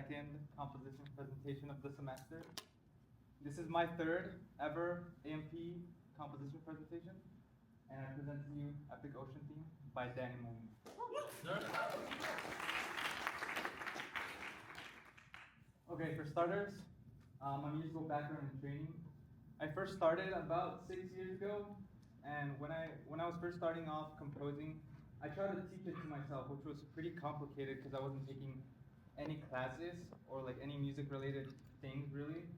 second composition presentation of the semester. This is my third ever AMP composition presentation, and I present to you Epic Ocean Theme by Danny Moon. Okay, for starters, my musical background and training. I first started about 6 years ago, and when I was first starting off composing, I tried to teach it to myself, which was pretty complicated because I wasn't taking any classes or like any music related things really.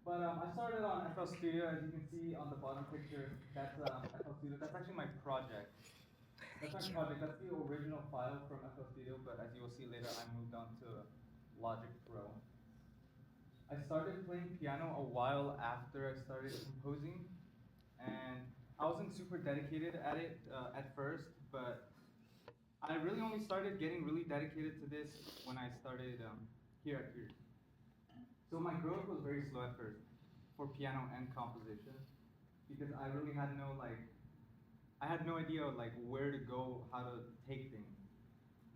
But I started on FL Studio, as you can see on the bottom picture. That's FL Studio. That's actually my project. That's my project. That's the original file from FL Studio, but as you will see later, I moved on to Logic Pro. I started playing piano a while after I started composing, and I wasn't super dedicated at it at first, but I really only started getting really dedicated to this when I started here at Pierce. So my growth was very slow at first for piano and composition because I really had no I had no idea where to go, how to take things.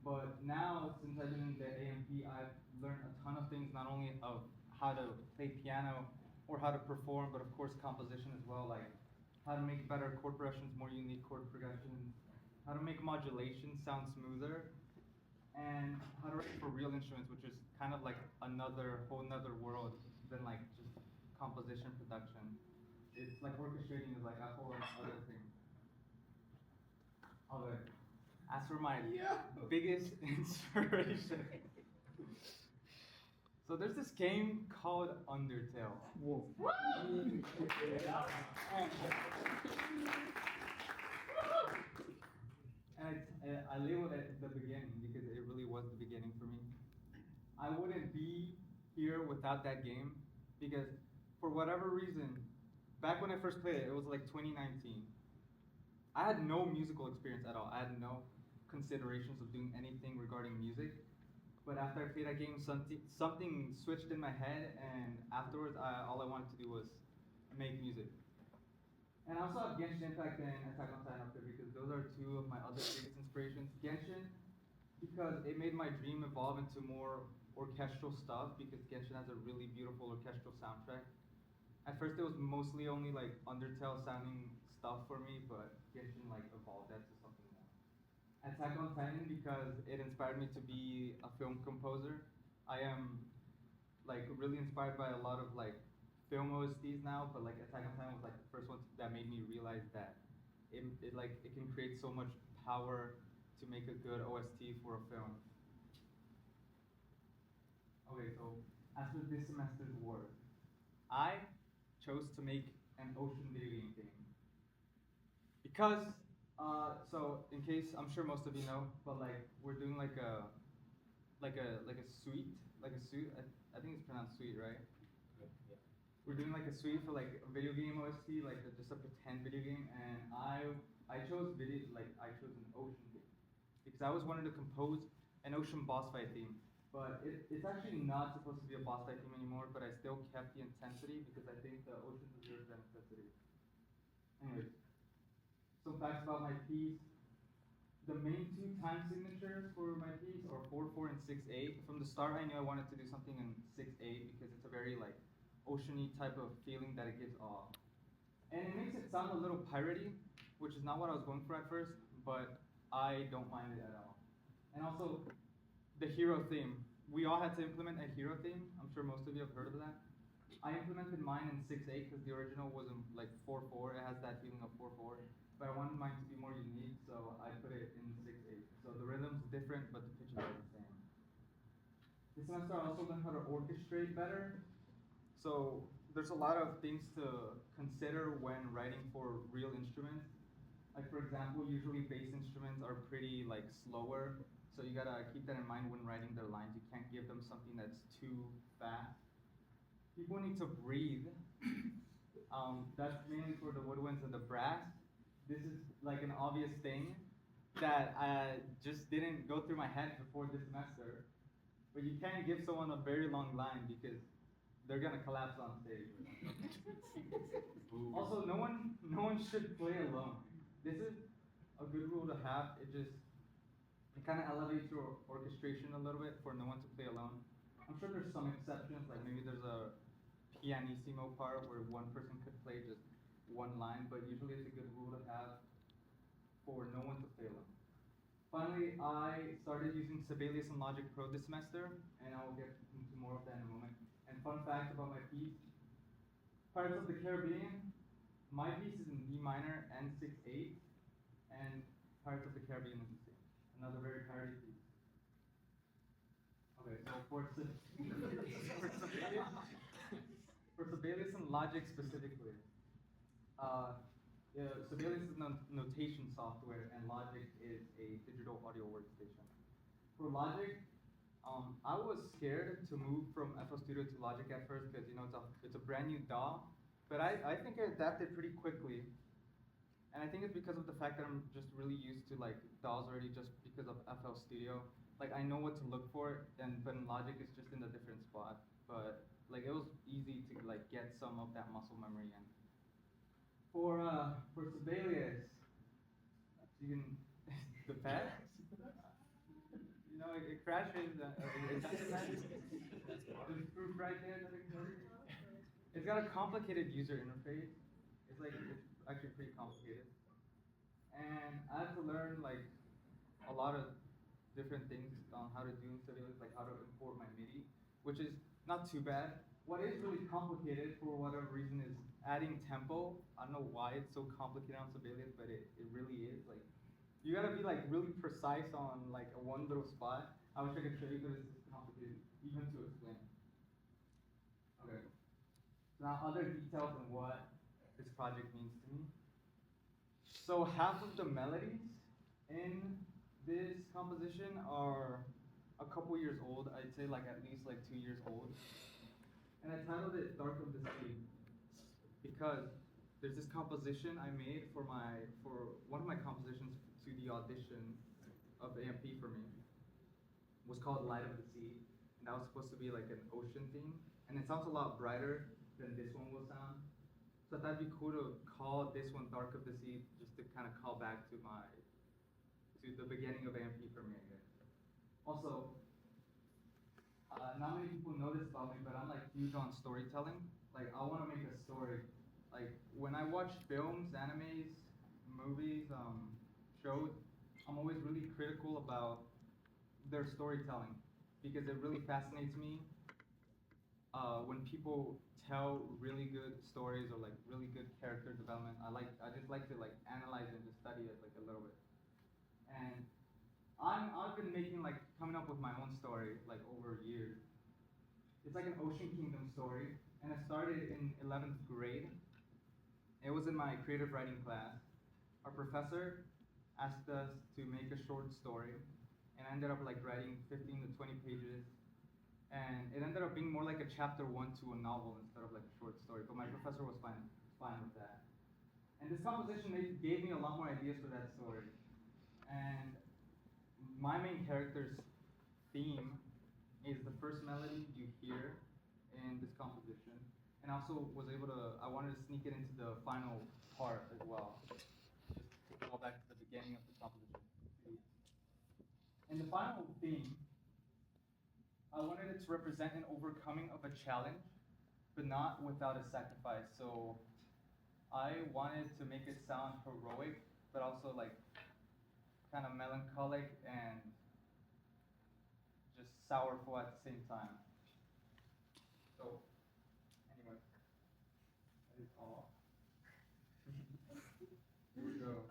But now, since I've been in the AMP, I've learned a ton of things, not only of how to play piano or how to perform, but of course composition as well, like how to make better chord progressions, more unique chord progressions, how to make modulation sound smoother, and how to write for real instruments, which is kind of like whole nother world than like just composition production. It's like orchestrating is like a whole other thing. Okay. As for my biggest inspiration, so there's this game called Undertale. Whoa. And I labeled it at the beginning because it really was the beginning for me. I wouldn't be here without that game because for whatever reason, back when I first played it, it was like 2019. I had no musical experience at all. I had no considerations of doing anything regarding music. But after I played that game, something switched in my head, and afterwards, all I wanted to do was make music. And I also have Genshin Impact and Attack on Titan up there because those are two of my other biggest inspirations. Genshin, because it made my dream evolve into more orchestral stuff because Genshin has a really beautiful orchestral soundtrack. At first it was mostly only like Undertale sounding stuff for me, but Genshin evolved that to something more. Attack on Titan because it inspired me to be a film composer. I am really inspired by a lot of film OSTs now, but Attack on Titan was the first one that made me realize that it can create so much power to make a good OST for a film. Okay, so as for this semester's work, I chose to make an ocean video game theme. Because, so in case, I'm sure most of you know, but we're doing a suite, a suite, I think it's pronounced suite, right? Yeah. We're doing a suite for a video game OST, just a pretend video game, and I chose I chose an ocean theme. Because I always wanted to compose an ocean boss fight theme. But it's actually not supposed to be a boss fight theme anymore, but I still kept the intensity because I think the ocean deserves that intensity. Anyways, some facts about my piece. The main two time signatures for my piece are 4/4 and 6/8. From the start, I knew I wanted to do something in 6/8 because it's a very oceany type of feeling that it gives off. And it makes it sound a little piratey, which is not what I was going for at first, but I don't mind it at all. And also, the hero theme. We all had to implement a hero theme. I'm sure most of you have heard of that. I implemented mine in 6/8 because the original was in 4/4. It has that feeling of 4/4. But I wanted mine to be more unique, so I put it in 6/8. So the rhythm's different, but the pitches are the same. This semester I also learned how to orchestrate better. So there's a lot of things to consider when writing for real instruments. Like for example, usually bass instruments are pretty slower, so you gotta keep that in mind when writing their lines. You can't give them something that's too fast. People need to breathe. That's mainly for the woodwinds and the brass. This is an obvious thing that I just didn't go through my head before this semester. But you can't give someone a very long line because they're gonna collapse on stage. Also, no one should play alone. This is a good rule to have. It kind of elevates your orchestration a little bit for no one to play alone. I'm sure there's some exceptions, like maybe there's a pianissimo part where one person could play just one line, but usually it's a good rule to have for no one to fail them. Finally, I started using Sibelius and Logic Pro this semester, and I will get into more of that in a moment. And fun fact about my piece, Pirates of the Caribbean, my piece is in D minor and 6/8, and Pirates of the Caribbean is the same. Another very piratey piece. Okay, so for Sibelius and Logic specifically, Sibelius is notation software, and Logic is a digital audio workstation. For Logic, I was scared to move from FL Studio to Logic at first because it's a brand new DAW, but I think I adapted pretty quickly, and I think it's because of the fact that I'm just really used to like DAWs already just because of FL Studio. Like I know what to look for, but in Logic it's just in a different spot. But like it was easy to like get some of that muscle memory in. For Sibelius, you can the pad. It crashes. There's proof right there that it crashes. It's got a complicated user interface. It's actually pretty complicated, and I had to learn like a lot of different things on how to do in Sibelius, like how to import my MIDI, which is not too bad. What is really complicated for whatever reason is adding tempo. I don't know why it's so complicated on Sibelius, but it really is. Like you gotta be like really precise on like a one little spot. I wish I could show you, but it's complicated even to explain. Okay. Now other details on what this project means to me. So half of the melodies in this composition are a couple years old. I'd say like at least like 2 years old. And I titled it Dark of the Sea because there's this composition I made for one of my compositions to the audition of AMP for me. It was called Light of the Sea, and that was supposed to be like an ocean theme, and it sounds a lot brighter than this one will sound. So I thought it'd be cool to call this one Dark of the Sea, just to kind of call back to the beginning of AMP for me, I guess. Also, not many people know this about me, but I'm like huge on storytelling. Like I want to make a story. Like when I watch films, animes, movies, shows, I'm always really critical about their storytelling because it really fascinates me when people tell really good stories or like really good character development. I just like to like analyze and just study it like a little bit. And I've been coming up with my own story like over years. It's like an Ocean Kingdom story, and it started in 11th grade. It was in my creative writing class. Our professor asked us to make a short story, and I ended up like writing 15 to 20 pages, and it ended up being more like a chapter 1 to a novel instead of like a short story. But my professor was fine with that. And this composition gave me a lot more ideas for that story. And my main character's theme is the first melody you hear in this composition. And also I wanted to sneak it into the final part as well. Just to go back to the beginning of the composition. In the final theme, I wanted it to represent an overcoming of a challenge, but not without a sacrifice. So I wanted to make it sound heroic, but also like kind of melancholic and just sorrowful at the same time. So, anyway, that is all. Here we go.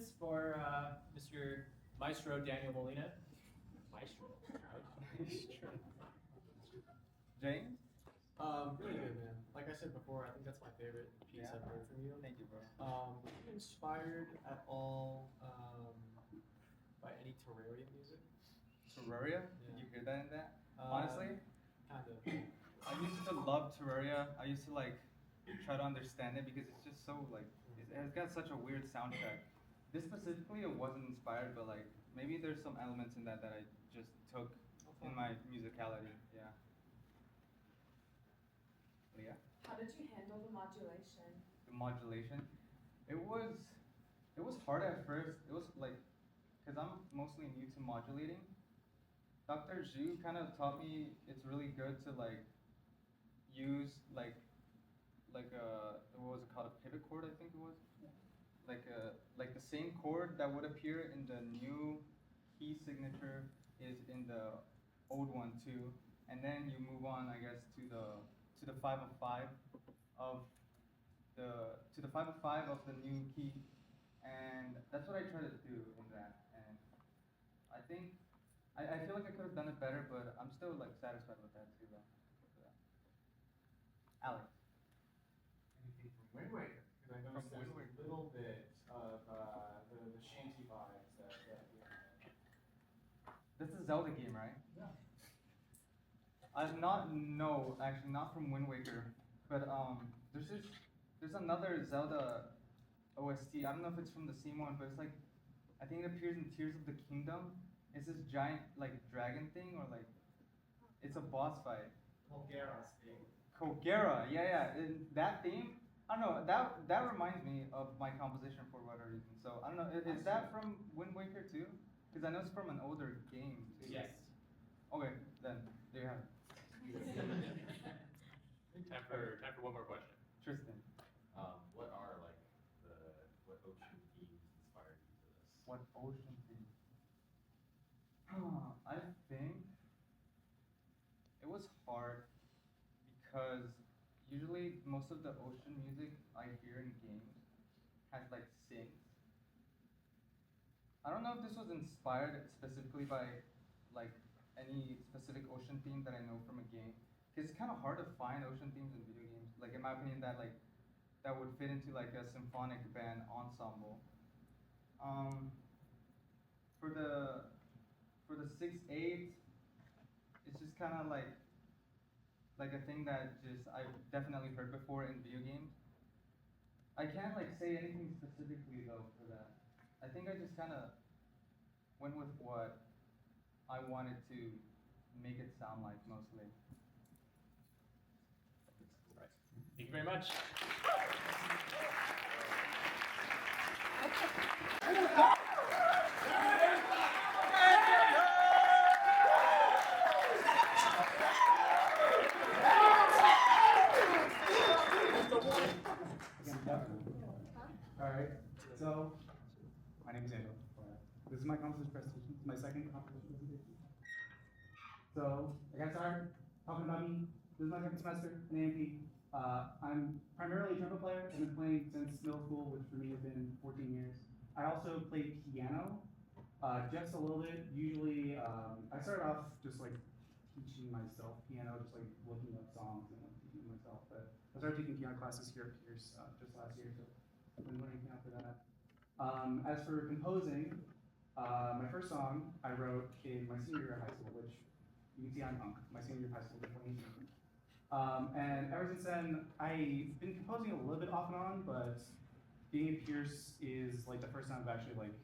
questions for Mr. Maestro Daniel Molina. Maestro. James? Really good, man. Like I said before, I think that's my favorite piece I've heard from you. Thank you, bro. Were you inspired at all by any Terraria music? Terraria? Yeah. Did you hear that in that? Honestly, Kind of. I used to love Terraria. I used to like try to understand it because it's just so like it's got such a weird soundtrack. This specifically, it wasn't inspired, but like maybe there's some elements in that I just took in my musicality. Yeah. Leah? How did you handle the modulation? The modulation. It was hard at first. It was like, cause I'm mostly new to modulating. Dr. Zhu kind of taught me it's really good to like use like what was it called, a pivot chord, I think it was, like the same chord that would appear in the new key signature is in the old one too, and then you move on, I guess, to the 5 of 5 of the new key, and that's what I try to do in that, and I think I feel like I could have done it better, but I'm still like satisfied with that too, though. Yeah. Alex. Anything from Wind Waker? Because I noticed From there's Wind a little bit of the shanty vibes that you had. This is a Zelda game, right? Yeah. No, actually not from Wind Waker, but there's another Zelda OST. I don't know if it's from the same one, but it's like, I think it appears in Tears of the Kingdom. It's this giant like dragon thing, or like, it's a boss fight. Kogera's thing. Kogera, yeah. And that theme, I don't know, that reminds me of my composition for whatever reason. So I don't know, is that from Wind Waker too? Because I know it's from an older game too. Yes. Okay, then there you have it. Time for one more question. Tristan. What ocean themes inspired you for this? What ocean theme? I think it was hard because usually most of the ocean music I hear in games has like synths. I don't know if this was inspired specifically by like any specific ocean theme that I know from a game, because it's kind of hard to find ocean themes in video games. Like in my opinion, that would fit into like a symphonic band ensemble. For the 6/8, it's just kind of like a thing that just I've definitely heard before in video games. I can't like say anything specifically though for that. I think I just kind of went with what I wanted to make it sound like mostly. All right. Thank you very much. Alright, so my name is Angel. This is my composition presentation. It's my second composition presentation. So I got started talking about me. This is my second semester in AMP. I'm primarily a trumpet player. I've been playing since middle school, which for me has been 14 years. I also play piano, just a little bit. Usually, I started off just like teaching myself piano, just like looking up songs and like teaching myself. But I started taking piano classes here at Pierce just last year, so I've been learning piano for that. As for composing, my first song I wrote in my senior year of high school, which you can see I'm punk, my senior year of high school in 2018. And ever since then, I've been composing a little bit off and on, but being at Pierce is like the first time I've actually like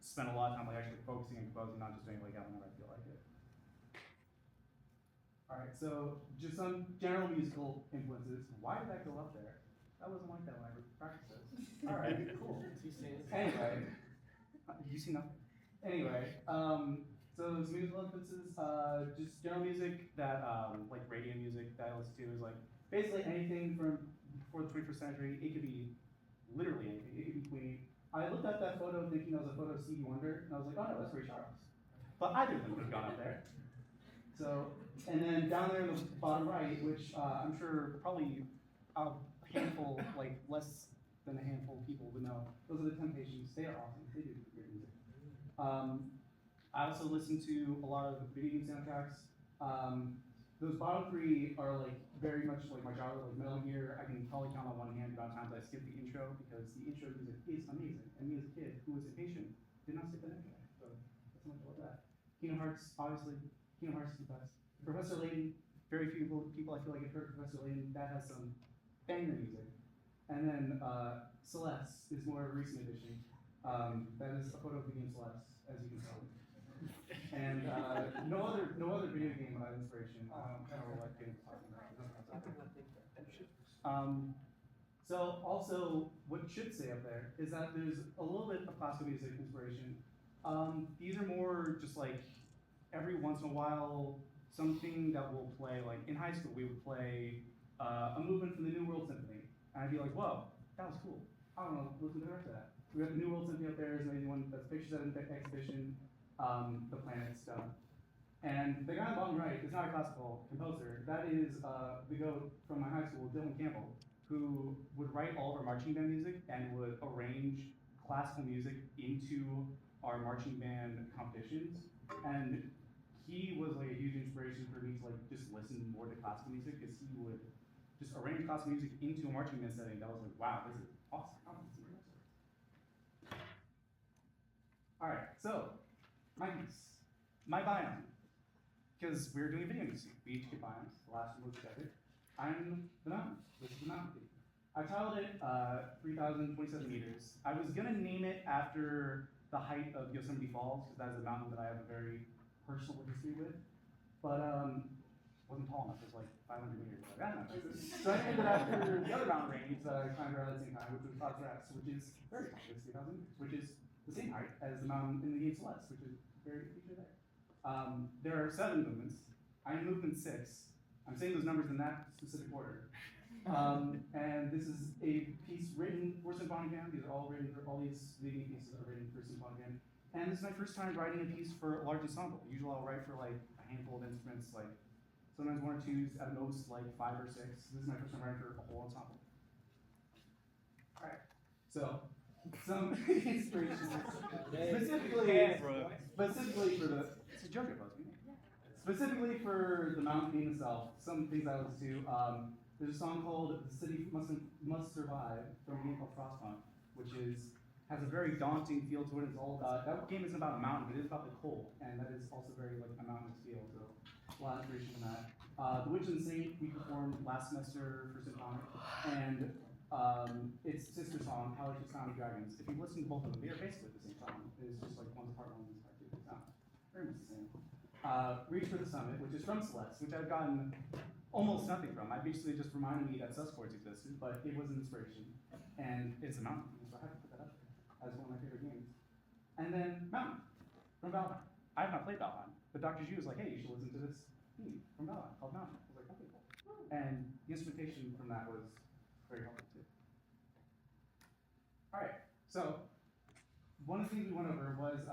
spent a lot of time like actually focusing and composing, not just doing it like whenever I feel like it. Alright, so just some general musical influences. Why did that go up there? That wasn't like that when I practiced it. Alright, cool. Anyway, you see nothing. Anyway, so some musical influences, just general music that, like radio music that I listen to is like basically anything from before the 21st century. It could be literally anything. It could be Queen. I looked at that photo thinking that was a photo of Stevie Wonder, and I was like, oh no, that's Ray Charles. But either of them could have gone up there. So, and then down there in the bottom right, which I'm sure probably a handful, like less than a handful of people would know. Those are the Temptations. They are awesome. They do great music. I also listen to a lot of video game soundtracks. Those bottom three are like very much like my genre, like Metal Gear. I can probably count on one hand the amount of times I skip the intro because the intro music is amazing. And me as a kid who was impatient did not skip that intro. So that's much about that. Kingdom Hearts, obviously. Kingdom Hearts is the best. Professor Layton, very few people I feel like have heard Professor Layton. That has some banger music. And then Celeste is more of a recent addition. That is a photo of the game Celeste, as you can tell. And no other video game I have inspiration. I don't know what game I'm talking about. So also, what you should say up there is that there's a little bit of classical music inspiration. These are more just like every once in a while something that we'll play. Like in high school, we would play a movement from the New World Symphony, and I'd be like, "Whoa, that was cool. I don't know, listen to the rest of that." We have the New World Symphony up there. Is there anyone that's pictures at an exhibition? The Planet Stone. And the guy on the bottom right is not a classical composer. That is the goat from my high school, Dylan Campbell, who would write all of our marching band music and would arrange classical music into our marching band competitions. And he was like a huge inspiration for me to like just listen more to classical music because he would just arrange classical music into a marching band setting. That was like, wow, this is awesome. All right, so my piece, my biome, because we're doing a video music. We each get biomes. The last one was together. I'm the mountain. This is the mountain theme. I titled it 3,027 meters. I was gonna name it after the height of Yosemite Falls because that is a mountain that I have a very personal history with, but wasn't tall enough. It was like 500 meters. Like, I don't know. So I named it after the other mountain range that I climbed around at the same time, which was Cloud Rats, which is very tall. It's 3,000 meters, which is the same height as the mountain in the game Celeste, which is very featured there. There are 7 movements. I'm in movement 6. I'm saying those numbers in that specific order. And this is a piece written for symphonic band. These are all written for, all these leading pieces are written for symphonic band. And this is my first time writing a piece for a large ensemble. Usually I'll write for like a handful of instruments, like sometimes 1 or 2, at most like 5 or 6. This is my first time writing for a whole ensemble. All right, so some inspiration specifically for the, it's a JoJo buzz, specifically for the mountain theme itself, some things I listen to. There's a song called "The City Must Survive" from a game called Frostpunk, which has a very daunting feel to it. It's all about, that game isn't about a mountain, but it is about the cold, and that is also very like a mountainous feel. So a lot of inspiration in that. The Witch and the Saint we performed last semester for symphonic, and its sister song, How Like the Sound of Dragons. If you listen to both of them, they are basically the same song. It's just like one's part 1, one's part 2. It's not very much the same. Reach for the Summit, which is from Celeste, which I've gotten almost nothing from. I basically just reminded me that sus chords existed, but it was an inspiration. And it's a mountain, so I have to put that up as one of my favorite games. And then Mountain, from Valheim. I have not played Valheim, but Dr. Zhu was like, hey, you should listen to this theme from Valheim called Mountain. I was like, okay, cool. And the instrumentation from that was very helpful too. All right, so one of the things we went over was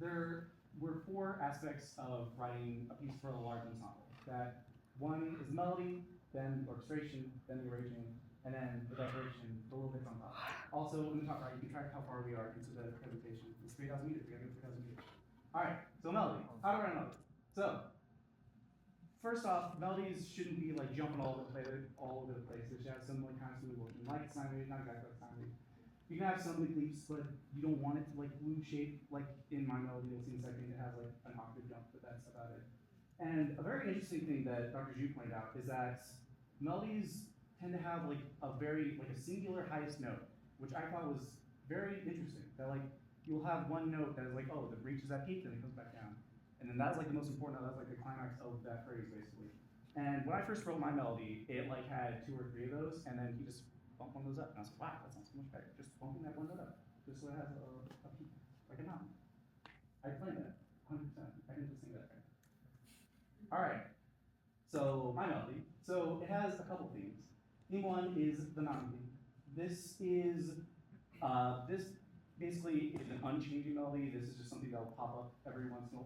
there were 4 aspects of writing a piece for a large ensemble. That one is melody, then the orchestration, then the arranging, and then the decoration, the little bits on top. Also, in the top right, you can track how far we are into the presentation. It's 3,000 meters. We got to get 3,000 meters. All right, so melody. How to write a melody? So, first off, melodies shouldn't be like jumping all over the place. They should have some like kind of smooth motion, like sine wave, not exactly like sine wave. You can have some like leaps, but you don't want it to like blue shape like in my melody. You'll see in a second. It has like an octave jump, but that's about it. And a very interesting thing that Dr. Zhu pointed out is that melodies tend to have like a singular highest note, which I thought was very interesting. That like you'll have one note that is like, oh, that reaches that peak, then it comes back down. And then that's like the most important note, that's like the climax of that phrase basically. And when I first wrote my melody, it like had 2 or 3 of those, and then he just bumped one of those up. And I was like, wow, that sounds so much better. Just bumping that one note up, just so it has a peak, like a mountain. I play that, 100%. I can just sing that right. All right, so my melody. So it has a couple themes. Theme 1 is the mountain theme. This basically is an unchanging melody. This is just something that will pop up every once in a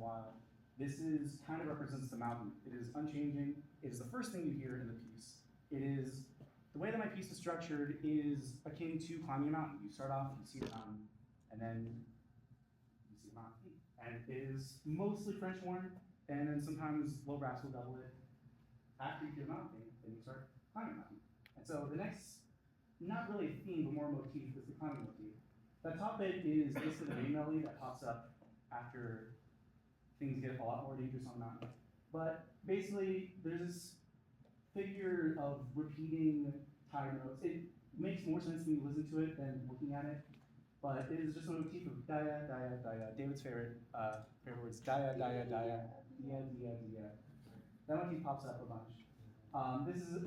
while. This is kind of represents the mountain. It is unchanging. It is the first thing you hear in the piece. It is the way that my piece is structured is akin to climbing a mountain. You start off, you see the mountain, and then you see the mountain. And it is mostly French horn, and then sometimes low brass will double it. After you do the mountain, then you start climbing the mountain. And so the next, not really a theme, but more motif is the climbing motif. That top bit is basically the main melody that pops up after things get a lot more dangerous on the mountain. But basically, there's this figure of repeating high notes. It makes more sense when you listen to it than looking at it. But it is just a motif of dia, dia, dia. David's favorite words, dia, dia, dia, dia, dia, dia. That motif pops up a bunch. This is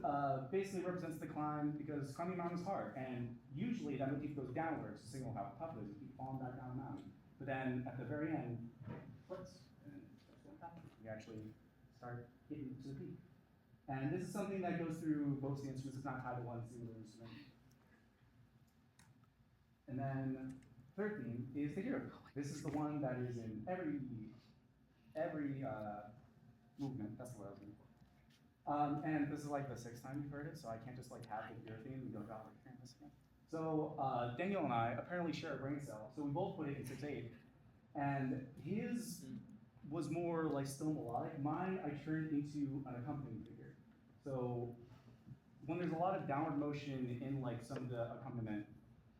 basically represents the climb because climbing a mountain is hard, and usually that motif goes downwards to signal how tough it is to keep falling back down the mountain. But then at the very end, it flips, and you actually start getting to the peak. And this is something that goes through most of the instruments. It's not tied to one singular instrument. And then third theme is the hero. This is the one that is in every movement. That's the word I was looking for. And this is like the 6th time you've heard it, so I can't just like have the hero theme and go drop it this again. So Daniel and I apparently share a brain cell, so we both put it in 6/8. And his was more like still melodic. Mine I turned into an accompanying figure. So when there's a lot of downward motion in like some of the accompaniment,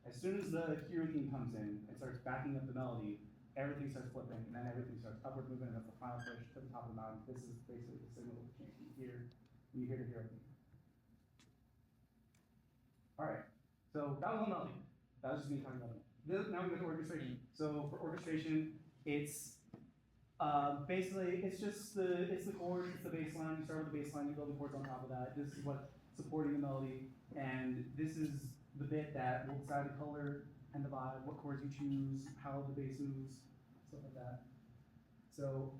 as soon as the hero theme comes in and starts backing up the melody, everything starts flipping, and then everything starts upward moving, and that's the final push to the top of the mountain. This is basically the signal of change you hear when you hear the hero theme. All right, so that was all melody. That was just me talking about it. Now we go to orchestration. So for orchestration, it's basically it's the chords, it's the bass line. You start with the bass line, you build the chords on top of that. This is what's supporting the melody, and this is the bit that will decide the color and the vibe, what chords you choose, how the bass moves, stuff like that. So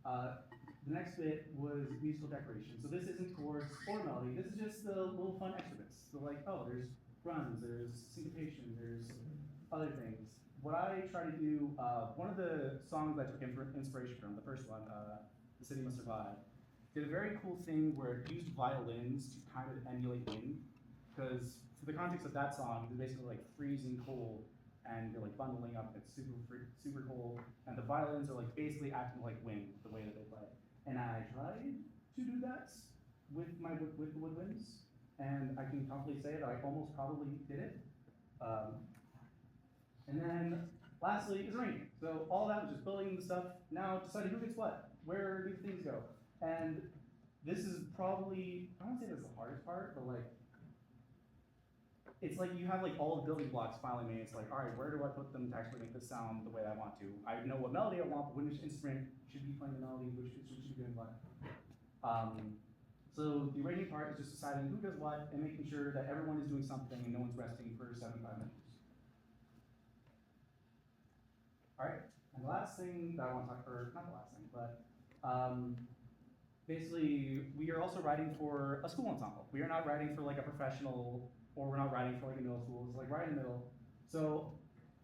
the next bit was musical decoration. So this isn't chords or melody. This is just the little fun extra bits. So like, oh, there's runs, there's syncopation, there's other things. What I try to do, one of the songs I took inspiration from, the first one, The City Must Survive, did a very cool thing where it used violins to kind of emulate wind. Because for the context of that song, it's basically like freezing cold, and you're like bundling up, it's super cold, and the violins are like basically acting like wind, the way that they play. And I tried to do that with the woodwinds, and I can confidently say that I almost probably did it. And then lastly is arranging. So all that was just building the stuff, now deciding who gets what, where do things go. And this is probably, I won't say this is the hardest part, but like, it's like you have like all the building blocks finally made. It's like, all right, where do I put them to actually make this sound the way I want to? I know what melody I want, but which instrument should be playing the melody, which instrument should be doing what. So the arranging part is just deciding who does what and making sure that everyone is doing something and no one's resting for 75 minutes. All right, and the last thing that I want to talk, or not the last thing, but basically we are also writing for a school ensemble. We are not writing for like a professional, or we're not writing for like a middle school. It's like right in the middle. So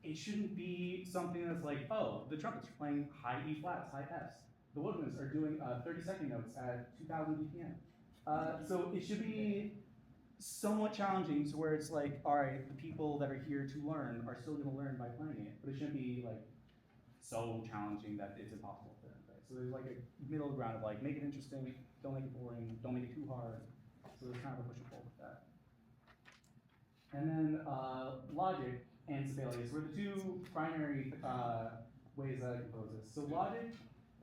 it shouldn't be something that's like, oh, the trumpets are playing high E flats, high Fs. The woodwinds are doing 30-second notes at 2,000 BPM. So it should be somewhat challenging to where it's like, all right, the people that are here to learn are still gonna learn by playing it, but it shouldn't be like so challenging that it's impossible for them to play. So there's like a middle ground of like, make it interesting, don't make it boring, don't make it too hard. So there's kind of a push and pull with that. And then logic and Sibelius were the two primary ways that I compose this. So logic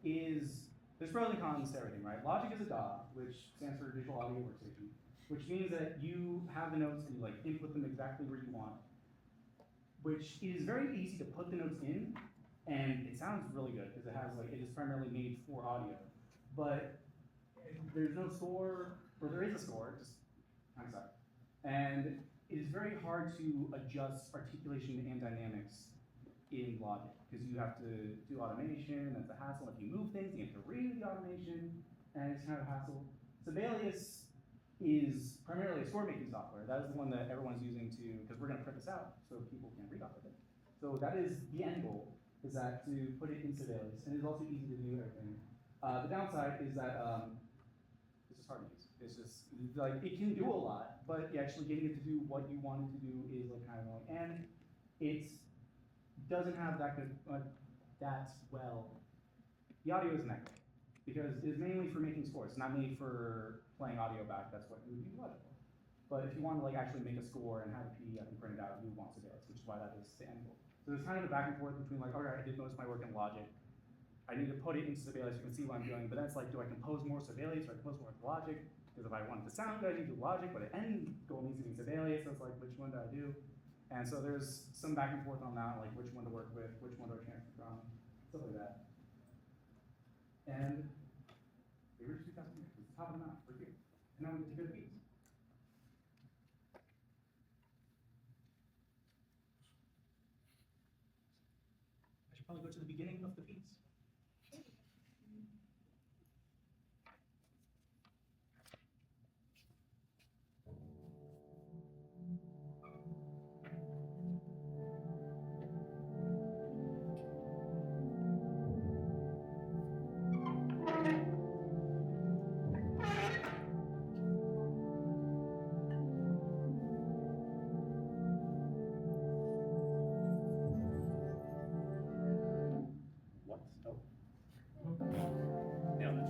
is, there's pros and cons to everything, right? Logic is a DAW, which stands for Visual Audio Workstation, which means that you have the notes and you like input them exactly where you want, which is very easy to put the notes in, and it sounds really good because it has like, it is primarily made for audio. But there's no score, or there is a score, just kind of suck. And it is very hard to adjust articulation and dynamics in Logic because you have to do automation, that's a hassle. If you move things, you have to redo the automation, and it's kind of a hassle. Sibelius is primarily a score-making software. That is the one that everyone's using to, because we're gonna print this out so people can read off of it. So that is the end goal, is that to put it in Sibelius, and it's also easy to do everything. The downside is that this is hard to use. It's just, like, it can do a lot, but actually getting it to do what you want it to do is like kind of annoying. And it's, doesn't have that good, the audio isn't that great. Because it's mainly for making scores, it's not made for playing audio back, that's what would be logical. But if you want to like actually make a score and have a PDF and print it out, you want Sibelius, which is why that is the end goal. So there's kind of a back and forth between like, okay, I did most of my work in Logic, I need to put it into Sibelius, you can see what I'm doing, but then it's like, do I compose more Sibelius or I compose more Logic? Because if I want it to sound good, I need to do Logic, but the end goal needs to be Sibelius, so it's like, which one do I do? And so there's some back and forth on that, like which one to work with, which one do I transfer from, stuff like that. And they were 2,000 years, it's top of the mountain, we're here. And now we get to go to beats. I should probably go to the beginning of the piece. What? Oh. Nailed it.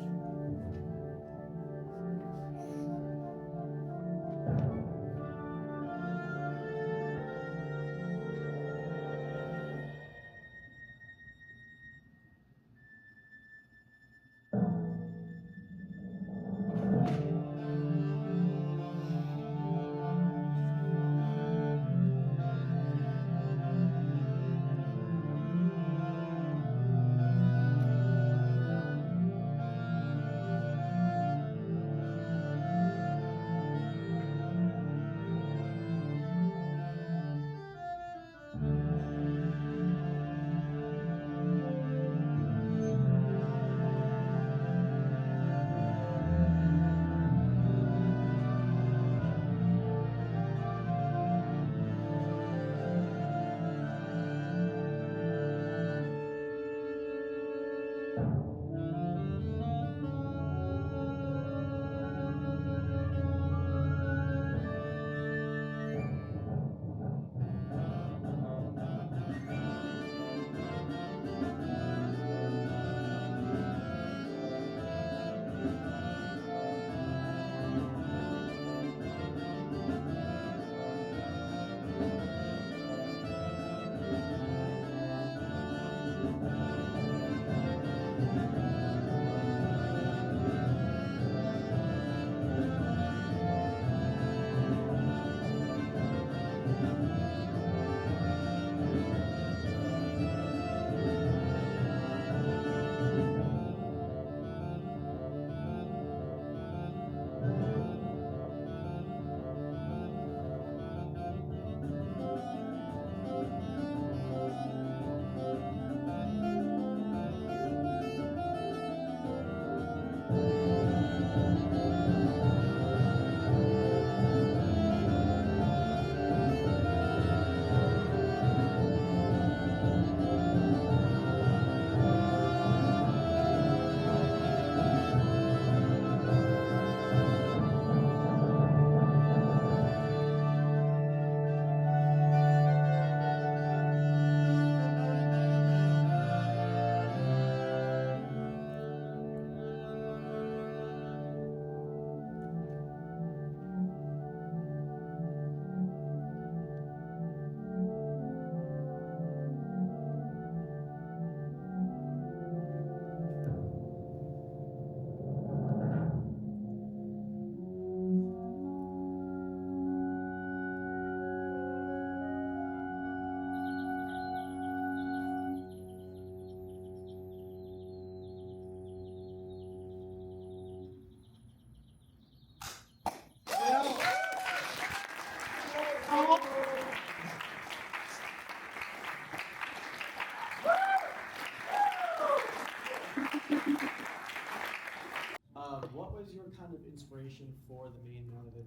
What was your kind of inspiration for the main melody?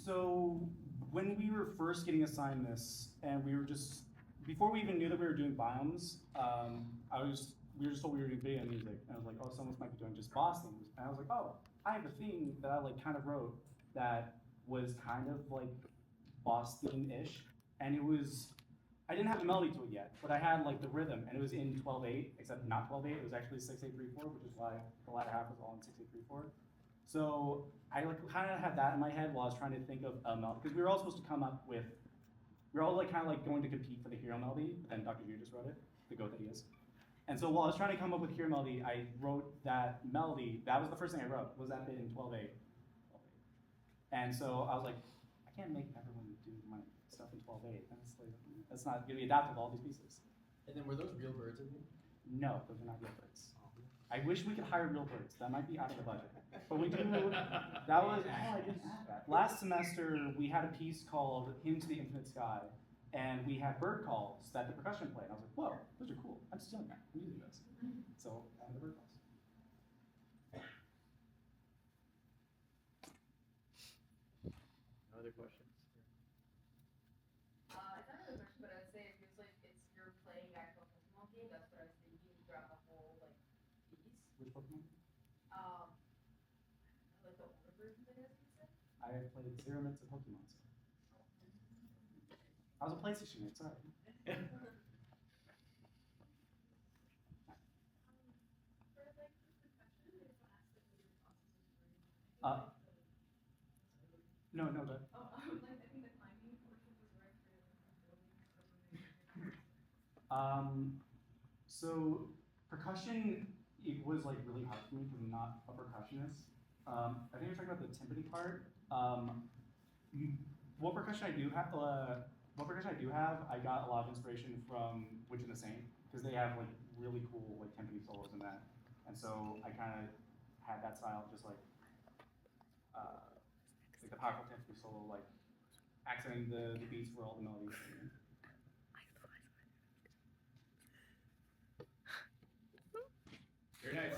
So when we were first getting assigned this, and we were just, before we even knew that we were doing biomes, I was we were just told we were doing video music, and I was like, oh, someone might be doing just Boston, and I was like, oh, I have a thing that I like kind of wrote that was kind of like Boston-ish, and it was, I didn't have a melody to it yet, but I had like the rhythm, and it was in 12/8, except not 12/8, it was actually 6/8/3/4, which is why the latter half was all in 6/8/3/4. So I like kind of had that in my head while I was trying to think of a melody, because we were all supposed to come up with, we were all like kind of like going to compete for the hero melody, but then Dr. Yu just wrote it, the goat that he is. And so while I was trying to come up with hero melody, I wrote that melody. That was the first thing I wrote, was that bit in 12/8. And so I was like, I can't make everyone do my stuff in 12/8. That's not going to be adaptable to all these pieces. And then were those real birds in here? No, those are not real birds. I wish we could hire real birds. That might be out of the budget. But we do, that was, oh, I didn't add that. Last semester, we had a piece called Hymn to the Infinite Sky, and we had bird calls that the percussion played. And I was like, whoa, those are cool. I'm stealing that. I'm using those. So I had the bird calls. No other questions? It's not really a question, but I would say it feels like you're playing actual Pokemon game. That's what I was thinking throughout the whole like piece. Which Pokemon? Like the older versions, I guess you said. I have played 0 minutes of Pokemon. So. I was a PlayStation kid, sorry. No, but. Oh, like I think the climbing portion was right So percussion, it was like really hard for me because I'm not a percussionist. I think you're talking about the timpani part. What percussion I do have, I got a lot of inspiration from Witch and the Saint, because they have like really cool like timpani solos in that, and so I kind of had that style, just like the powerful timpani solo, like accenting the beats for all the melodies. Very nice.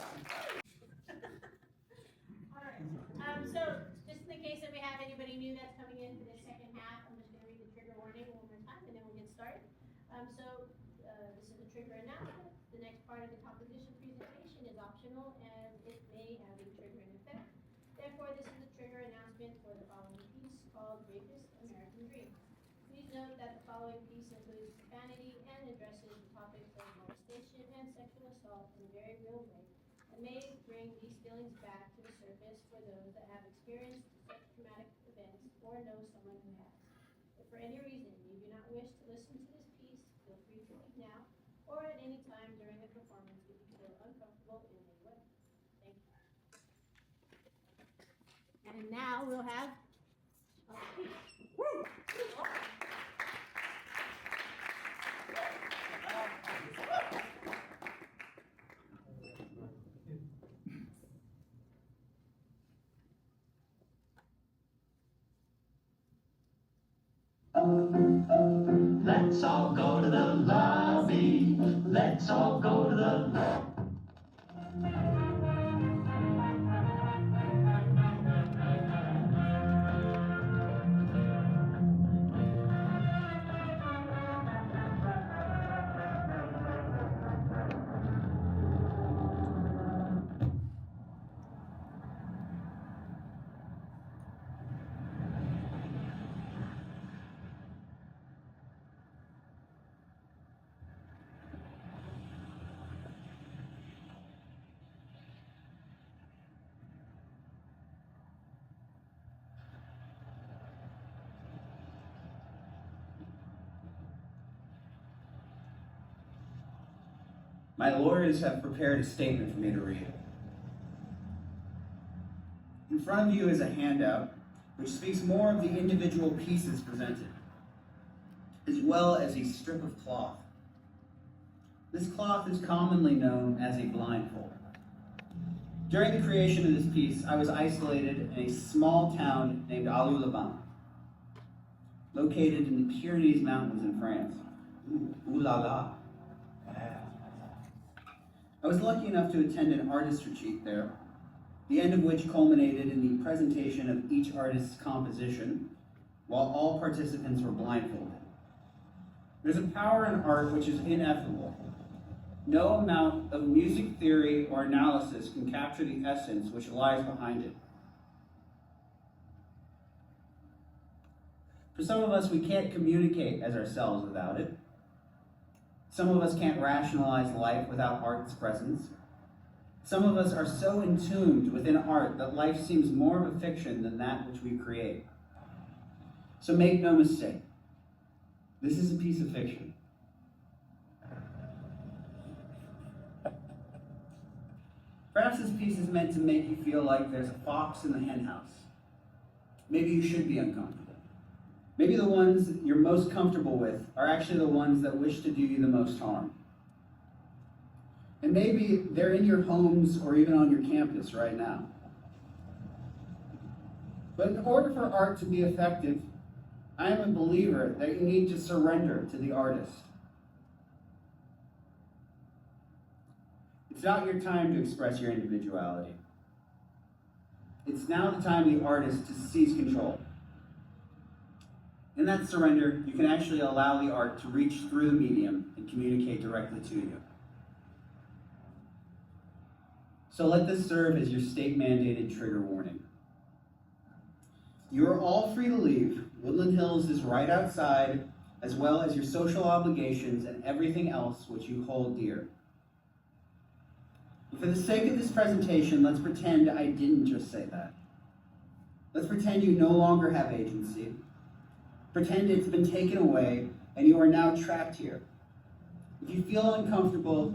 Alright, so just in the case that we have anybody new that's coming in for the second half, I'm just gonna read the trigger warning one more time and then we'll get started. This is the trigger announcement. The next part of the composition presentation is optional and it may have a triggering effect. Therefore, this is the trigger announcement for the following piece called Rapist American Dream. Please note that the following piece includes profanity and addresses the topics of molestation and sexual assault in a very real way, and may bring these feelings back to the surface for those that have experienced such traumatic events or know someone who has. If for any reason you do not wish to listen to this piece, feel free to leave now or at any time during the performance if you feel uncomfortable in any way. Thank you. And now we'll have Let's all go to the lobby. Let's all go to the lobby. My lawyers have prepared a statement for me to read. In front of you is a handout which speaks more of the individual pieces presented, as well as a strip of cloth. This cloth is commonly known as a blindfold. During the creation of this piece, I was isolated in a small town named Alou-le-Bain, located in the Pyrenees Mountains in France. Ooh la la. I was lucky enough to attend an artist retreat there, the end of which culminated in the presentation of each artist's composition, while all participants were blindfolded. There's a power in art which is ineffable, No amount of music theory or analysis can capture the essence which lies behind it. For some of us, we can't communicate as ourselves without it. Some of us can't rationalize life without art's presence. Some of us are so entombed within art that life seems more of a fiction than that which we create. So make no mistake, this is a piece of fiction. Perhaps this piece is meant to make you feel like there's a fox in the henhouse. Maybe you should be uncomfortable. Maybe the ones you're most comfortable with are actually the ones that wish to do you the most harm. And maybe they're in your homes or even on your campus right now. But in order for art to be effective, I am a believer that you need to surrender to the artist. It's not your time to express your individuality. It's now the time of the artist to seize control. In that surrender, you can actually allow the art to reach through the medium and communicate directly to you. So let this serve as your state-mandated trigger warning. You are all free to leave. Woodland Hills is right outside, as well as your social obligations and everything else which you hold dear. For the sake of this presentation, let's pretend I didn't just say that. Let's pretend you no longer have agency. Pretend it's been taken away and you are now trapped here. If you feel uncomfortable,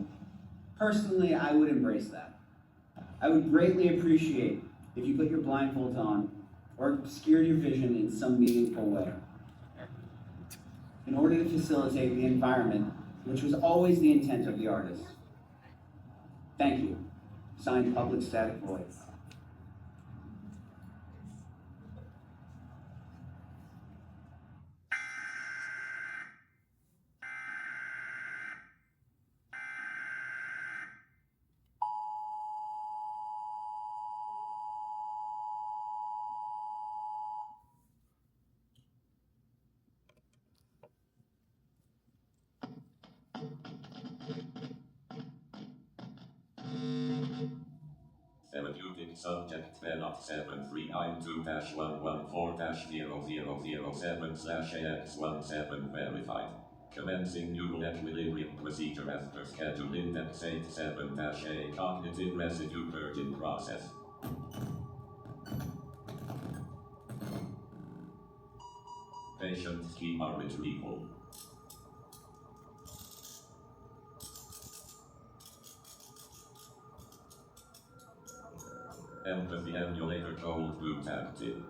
personally, I would embrace that. I would greatly appreciate if you put your blindfolds on or obscured your vision in some meaningful way in order to facilitate the environment, which was always the intent of the artist. Thank you. Signed, Public Static Void. Therapeutic subject Velox 7392-114-0007/AX17 verified. Commencing neural equilibrium procedure as per schedule index 87-A cognitive residue purging process. Patient schema retrieval. Empathy emulator cold boot active.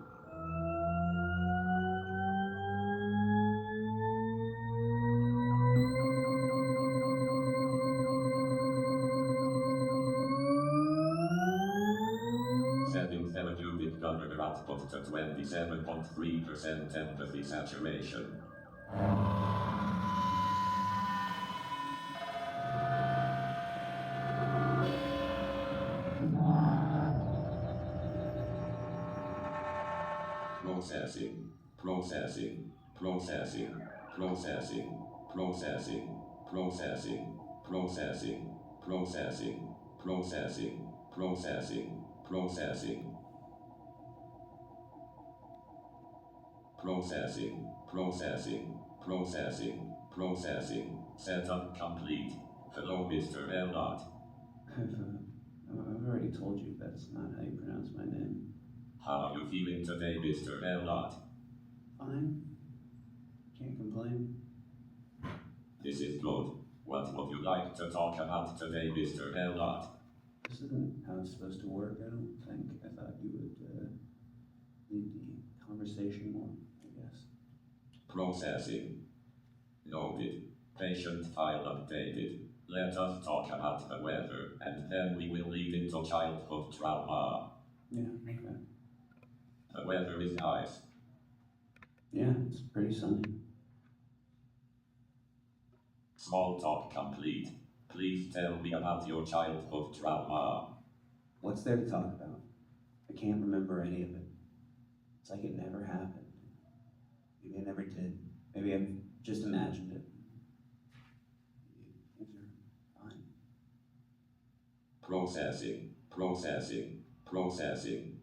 Setting therapeutic gunner output to 27.3% empathy saturation. Processing, processing, processing, processing, processing, processing, processing, processing, processing, processing, processing, processing, processing, processing, processing, setup complete. Hello, Mr. Elliot. I've already told you that's not how you pronounce my name. How are you feeling today, Mr. Elliot? Fine. Can't complain. This is good. What would you like to talk about today, Mr. Elliot? This isn't how it's supposed to work, I don't think. I thought you would lead the conversation more, I guess. Processing. Noted. Patient file updated. Let us talk about the weather, and then we will lead into childhood trauma. Yeah, okay. The weather is nice. Yeah, it's pretty sunny. Small talk complete. Please tell me about your childhood trauma. What's there to talk about? I can't remember any of it. It's like it never happened. Maybe I never did. Maybe I've just imagined it. Things are fine. Processing, processing, processing.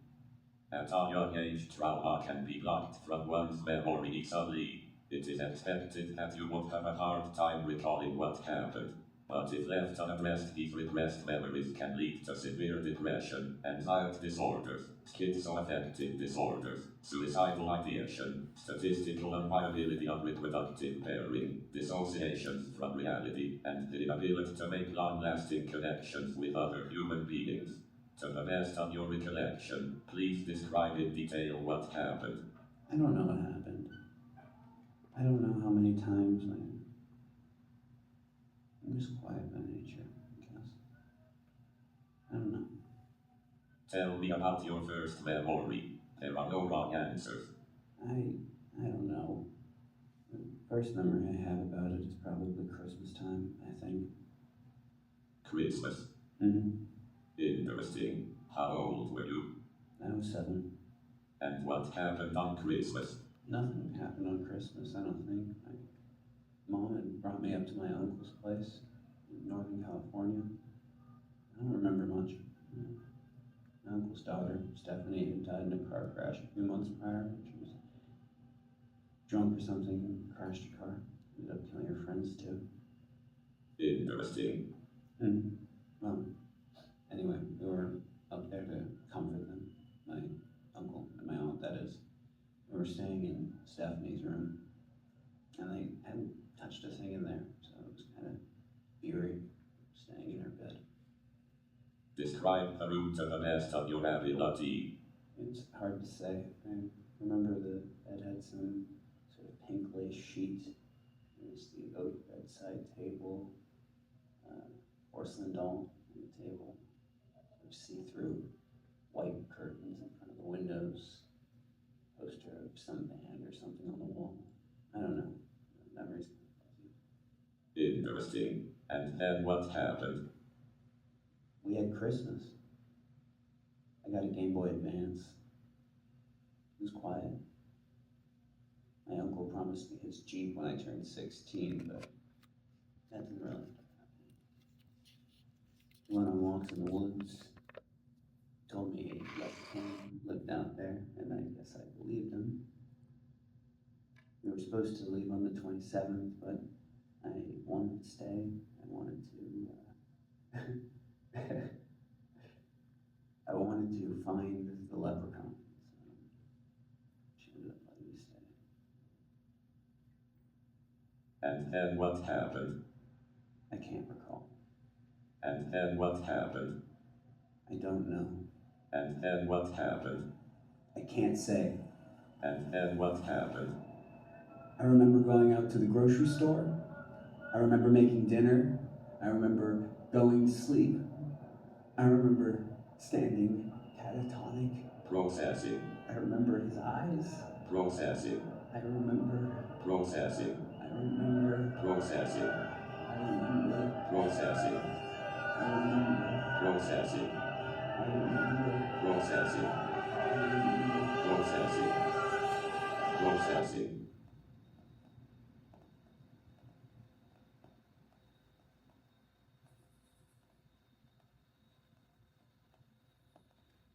At a young age, trauma can be blocked from one's memory easily. It is expected that you would have a hard time recalling what happened. But if left unaddressed, these repressed memories can lead to severe depression, anxiety disorders, schizoaffective disorders, suicidal ideation, statistical unviability of reproductive pairing, dissociations from reality, and the inability to make long-lasting connections with other human beings. To the best of your recollection, please describe in detail what happened. I don't know what happened. I don't know how many times I'm just quiet by nature, I guess. I don't know. Tell me about your first memory. There are no wrong answers. I don't know. The first memory I have about it is probably Christmas time, I think. Christmas. Mm-hmm. Interesting. How old were you? I was 7. And what happened on Christmas? Nothing happened on Christmas, I don't think. Mom had brought me up to my uncle's place in Northern California. I don't remember much. My uncle's daughter, Stephanie, had died in a car crash a few months prior. She was drunk or something and crashed a car. Ended up killing her friends too. Interesting. Well, anyway, we were up there to comfort them. My uncle and my aunt, that is. We were staying in Stephanie's room, and they hadn't touched a thing in there, so it was kind of eerie, staying in her bed. Describe the room to the best of your ability. It's hard to say. I remember the bed had some sort of pink lace sheet. There was the oak bedside table, porcelain doll on the table, sort of see-through white curtains in front of the windows, poster of some band or something on the wall. I don't know. The memories kind of fuzzy. Interesting. And then what happened? We had Christmas. I got a Game Boy Advance. It was quiet. My uncle promised me his Jeep when I turned 16, but that didn't really happen. He went on walks in the woods, told me he left home, lived out there, and I guess I believed him. We were supposed to leave on the 27th, but I wanted to stay. I wanted to I wanted to find the leprechaun, so she ended up letting me stay. And then what happened? I can't recall. And then what happened? I don't know. And then what happened? I can't say. And then what happened? I remember going out to the grocery store. I remember making dinner. I remember going to sleep. I remember standing catatonic. Processing. I remember his eyes. Processing. I remember. Processing. I remember. Processing. I remember. Processing. I remember. Processing. I remember. Processing. I remember. Processing. Processing.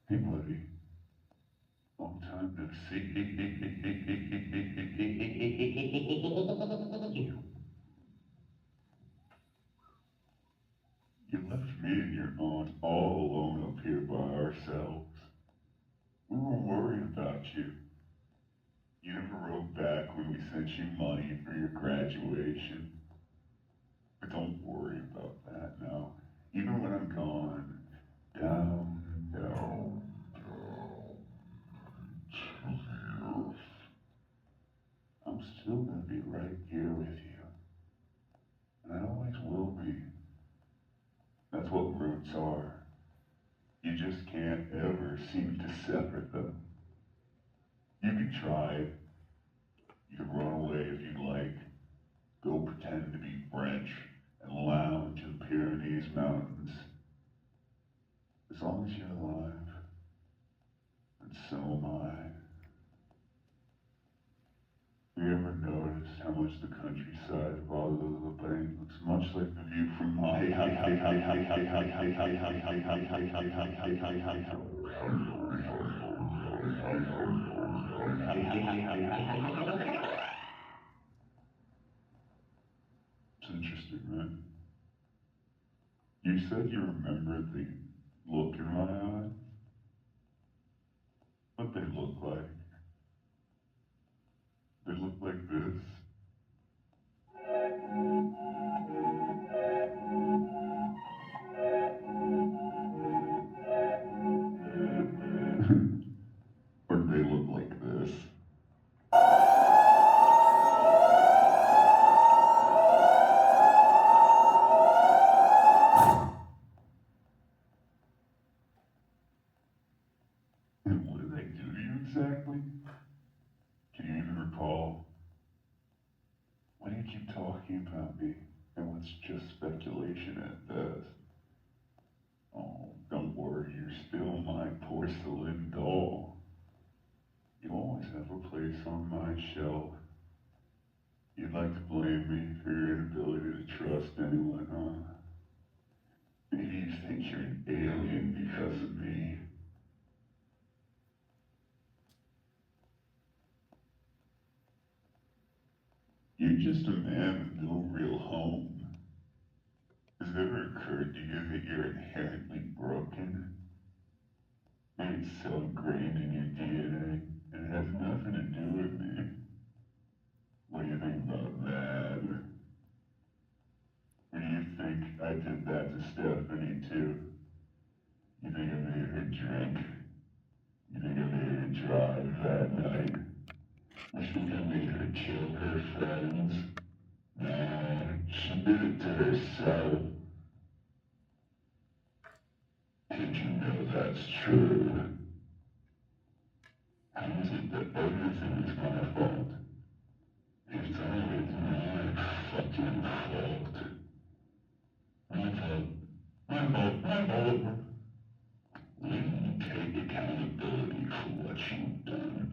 Hey, buddy. Long time no see. You left me and your aunt all alone up here by ourselves. We were worried about you. You never wrote back when we sent you money for your graduation. But don't worry about that now. Even when I'm gone, down, down, down to the earth, I'm still gonna be right here with you. And I always will be. That's what roots are. You just can't ever seem to separate them. You can try. You can run away if you like. Go pretend to be French and lounge in the Pyrenees Mountains. As long as you're alive, and so am I. Have you ever noticed how how much the countryside rather the bank looks much like the view from my It's interesting, right? You said you remembered the look in my eye. What they look like? They look like this. Or do they look like this? And what did I do to you exactly? Can you even recall? Why do you keep talking about me? And what's just speculation at best? Oh, don't worry, you're still my porcelain doll. You always have a place on my shelf. You'd like to blame me for your inability to trust anyone, huh? Maybe you think you're an alien because of me. You're just a man with no real home. Has it ever occurred to you that you're inherently broken? Maybe it's so ingrained in your DNA, and it has nothing to do with me. What do you think about that? Or do you think I did that to Stephanie too? You think I made her drink? You think I made her drive that night? You think I made her kill her friends? Nah, she did it to herself. Did you know that's true? How is it that everything is my fault? It's always my fucking fault. My fault. My fault. My fault. Will you take accountability for what you've done?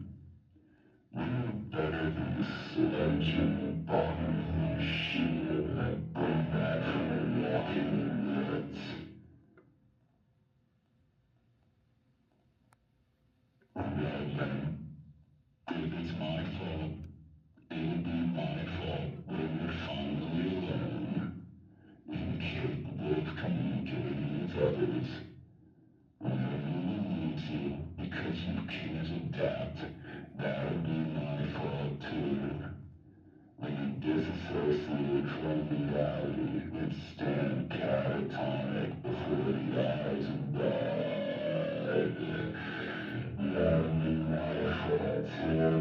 You're better than the sludge in the bottom of the shoe that bring back from the walking ruts. Well then, if it's my fault, it'll be my fault when you're finally alone, incapable of communicating with others. Whenever you need to, because you can't adapt, that'll be my fault too. When you disassociate from reality and stand catatonic before the eyes of God, that'll be my fault too.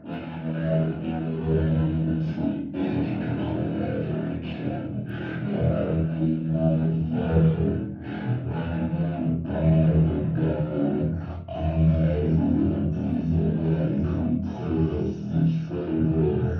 When you never be alone to see anyone ever again, that'll be my fault. When I'm gone, I will be the one who pulls the trigger.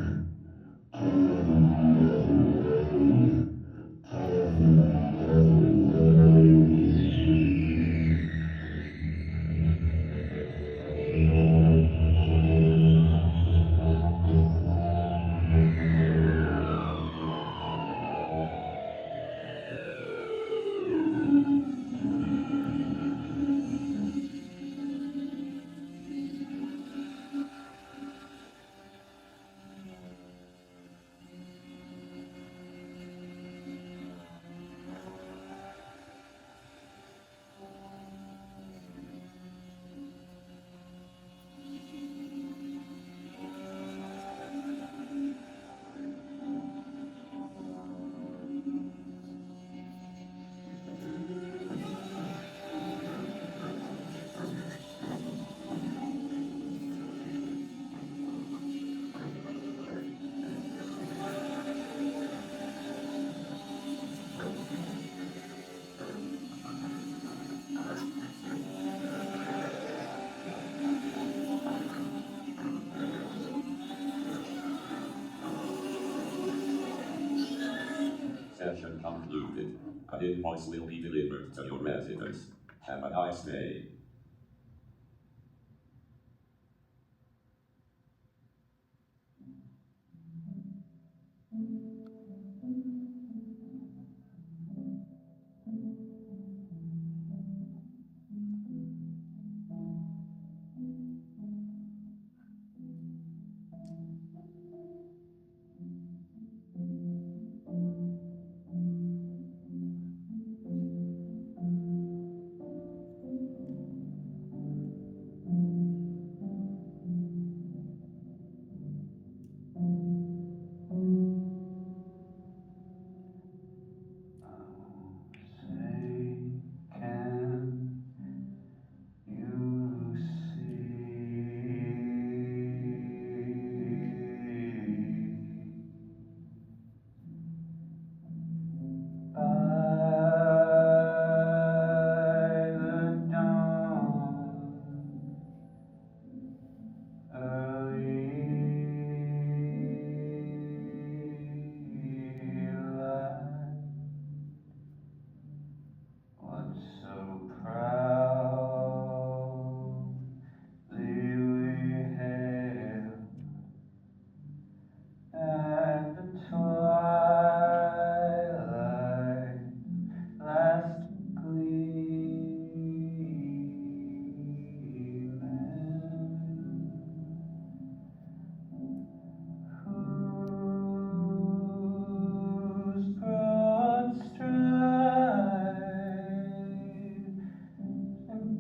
Session concluded. An invoice will be delivered to your residence. Have a nice day.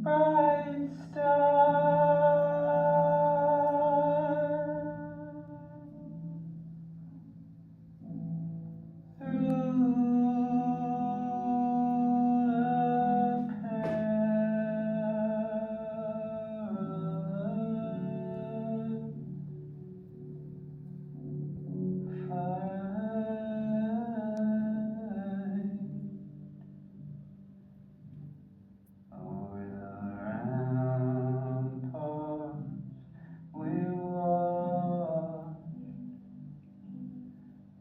bright over the ramparts we watched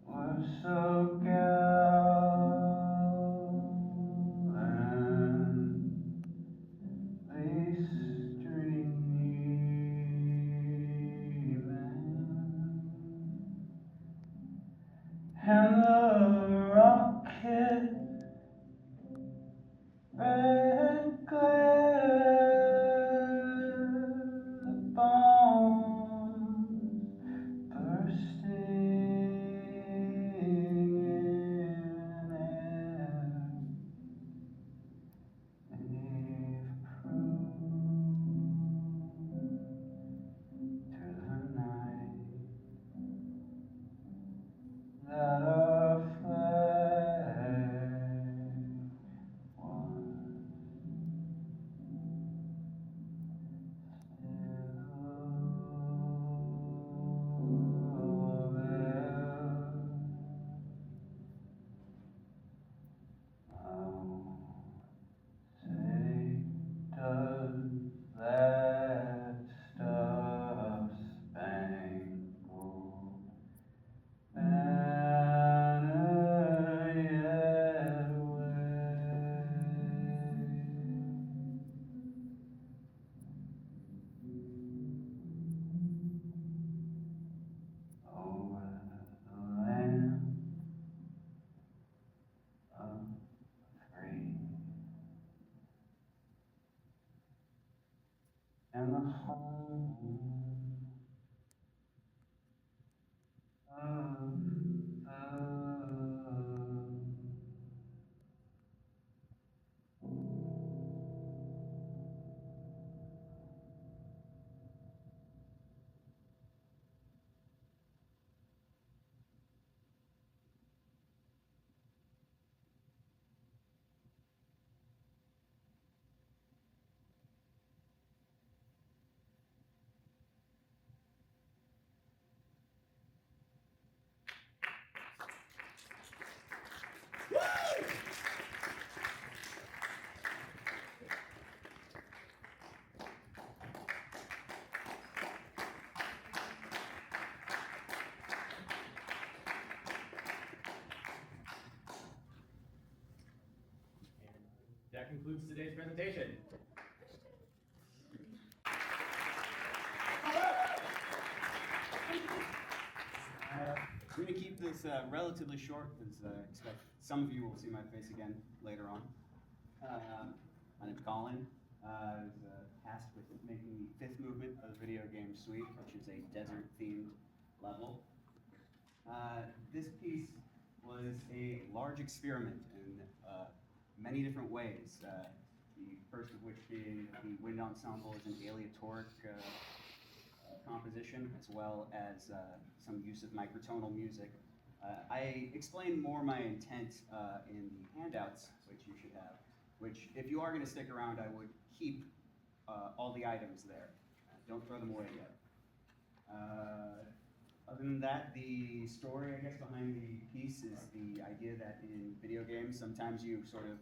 were so gallantly streaming, and the rocket red glare, the bombs bursting in air, they've proved through the night that our flag was still there. Say, does that star-spangled banner yet wave over the land of free, and the home of That concludes today's presentation. I'm going to keep this relatively short because I expect some of you will see my face again later on. My name's Colin. I was tasked with making the fifth movement of the video game suite, which is a desert-themed level. This piece was a large experiment in many different ways. The first of which being the wind ensemble is an aleatoric composition, as well as some use of microtonal music. I explained more my intent in the handouts, which you should have, which if you are going to stick around, I would keep all the items there. Don't throw them away yet. Other than that, the story, I guess, behind the piece is the idea that in video games, sometimes you sort of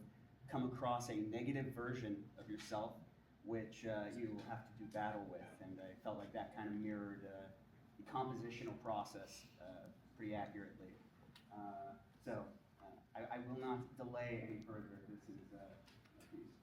come across a negative version of yourself, which you have to do battle with, and I felt like that kind of mirrored the compositional process pretty accurately. I will not delay any further. This is a piece.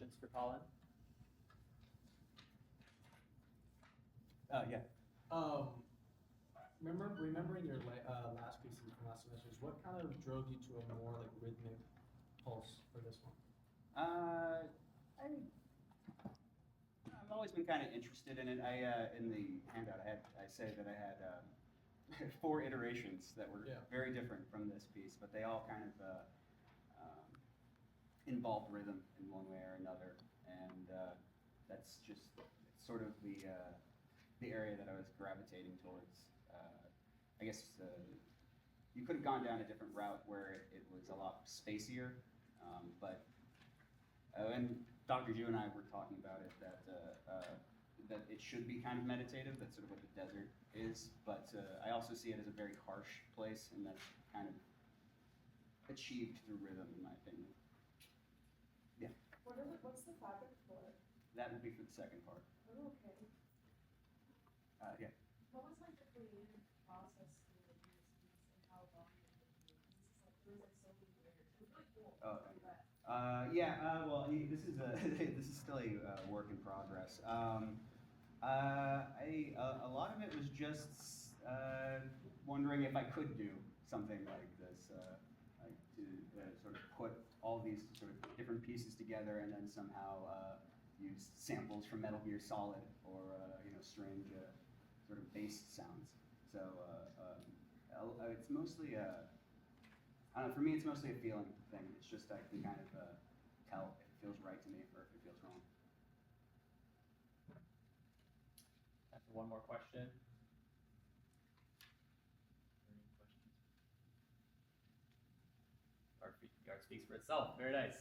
questions for Colin? Yeah. Remembering your last piece from last semester, what kind of drove you to a more like rhythmic pulse for this one? I've always been kind of interested in it. In the handout, I say that I had 4 iterations that were very different from this piece, but they all kind of involved rhythm in one way or another, and that's just sort of the area that I was gravitating towards. I guess you could have gone down a different route where it was a lot spacier, but and Dr. Ju and I were talking about it that it should be kind of meditative. That's sort of what the desert is, but I also see it as a very harsh place, and that's kind of achieved through rhythm, in my opinion. Yeah. What's the fabric for? That will be for the second part. Oh, okay. Yeah. What was like the creative process for this piece and how long it took you? This is like, there was like so many layers. It was really cool. Oh, thank you. But Well, this is this is still a work in progress. A lot of it was just wondering if I could do something like this, like to sort of put all these sort of different pieces together and then somehow use samples from Metal Gear Solid or strange sort of bass sounds. So it's mostly for me, it's mostly a feeling thing. It's just I can kind of tell if it feels right to me or if it feels wrong. Time for one more question. Any questions? Art speaks for itself. Very nice.